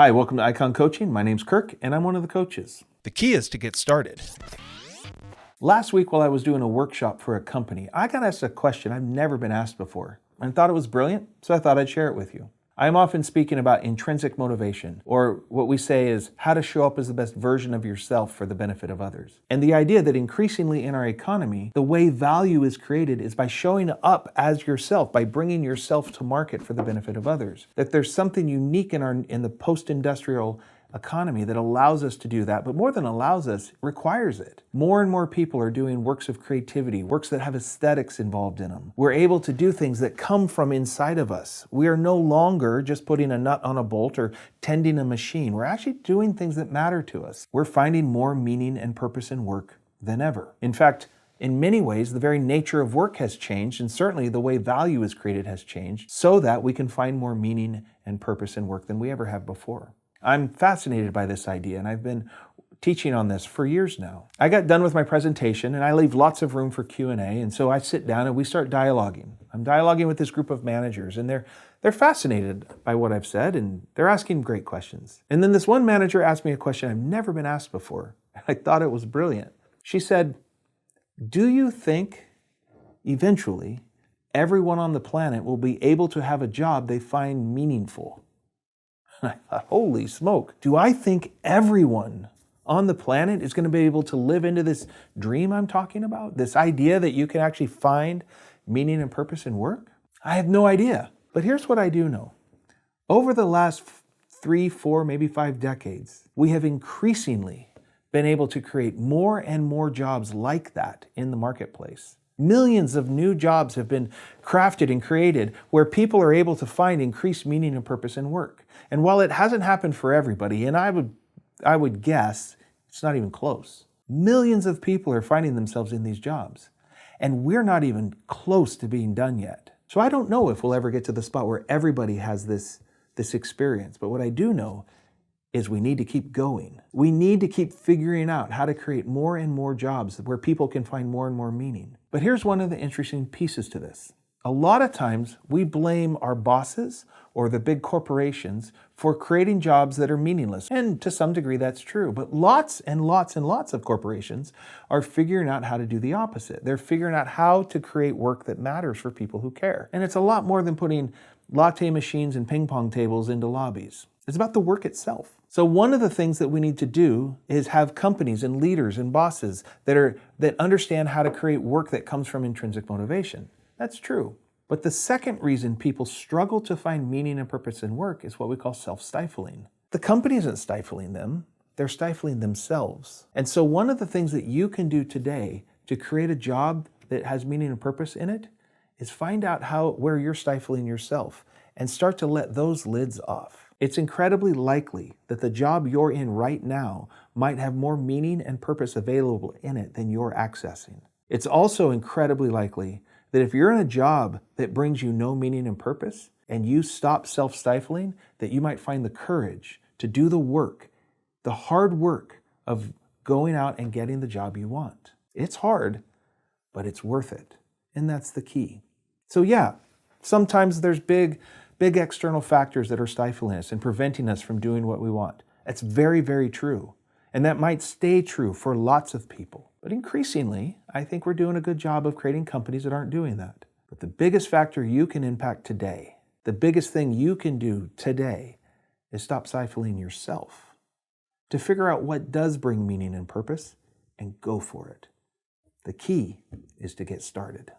Hi, welcome to Icon Coaching. My name's Kirk, and I'm one of the coaches. The key is to get started. Last week, while I was doing a workshop for a company, I got asked a question I've never been asked before, and thought it was brilliant, so I thought I'd share it with you. I am often speaking about intrinsic motivation, or what we say is how to show up as the best version of yourself for the benefit of others. And the idea that increasingly in our economy, the way value is created is by showing up as yourself, by bringing yourself to market for the benefit of others. That there's something unique in the post-industrial economy that allows us to do that, but more than allows us, requires it. More and more people are doing works of creativity, works that have aesthetics involved in them. We're able to do things that come from inside of us. We are no longer just putting a nut on a bolt or tending a machine. We're actually doing things that matter to us. We're finding more meaning and purpose in work than ever. In fact, in many ways, the very nature of work has changed, and certainly the way value is created has changed, so that we can find more meaning and purpose in work than we ever have before. I'm fascinated by this idea, and I've been teaching on this for years now. I got done with my presentation, and I leave lots of room for Q&A, and so I sit down and we start dialoguing. I'm dialoguing with this group of managers, and they're fascinated by what I've said, and they're asking great questions. And then this one manager asked me a question I've never been asked before. I thought it was brilliant. She said, "Do you think eventually everyone on the planet will be able to have a job they find meaningful?" I thought, holy smoke. Do I think everyone on the planet is going to be able to live into this dream I'm talking about? This idea that you can actually find meaning and purpose in work? I have no idea. But here's what I do know. Over the last 3, 4, maybe 5 decades, we have increasingly been able to create more and more jobs like that in the marketplace. Millions of new jobs have been crafted and created where people are able to find increased meaning and purpose in work. And while it hasn't happened for everybody, and I would guess it's not even close, millions of people are finding themselves in these jobs. And we're not even close to being done yet. So I don't know if we'll ever get to the spot where everybody has this experience. But what I do know is we need to keep going. We need to keep figuring out how to create more and more jobs where people can find more and more meaning. But here's one of the interesting pieces to this. A lot of times we blame our bosses or the big corporations for creating jobs that are meaningless. And to some degree that's true, but lots and lots and lots of corporations are figuring out how to do the opposite. They're figuring out how to create work that matters for people who care. And it's a lot more than putting latte machines and ping pong tables into lobbies. It's about the work itself. So one of the things that we need to do is have companies and leaders and bosses that understand how to create work that comes from intrinsic motivation. That's true. But the second reason people struggle to find meaning and purpose in work is what we call self-stifling. The company isn't stifling them, they're stifling themselves. And so one of the things that you can do today to create a job that has meaning and purpose in it is find out where you're stifling yourself and start to let those lids off. It's incredibly likely that the job you're in right now might have more meaning and purpose available in it than you're accessing. It's also incredibly likely that if you're in a job that brings you no meaning and purpose, and you stop self-stifling, that you might find the courage to do the work, the hard work of going out and getting the job you want. It's hard, but it's worth it. And that's the key. So yeah, sometimes there's big external factors that are stifling us and preventing us from doing what we want. That's very, very true. And that might stay true for lots of people. But increasingly, I think we're doing a good job of creating companies that aren't doing that. But the biggest factor you can impact today, the biggest thing you can do today is stop stifling yourself. To figure out what does bring meaning and purpose and go for it. The key is to get started.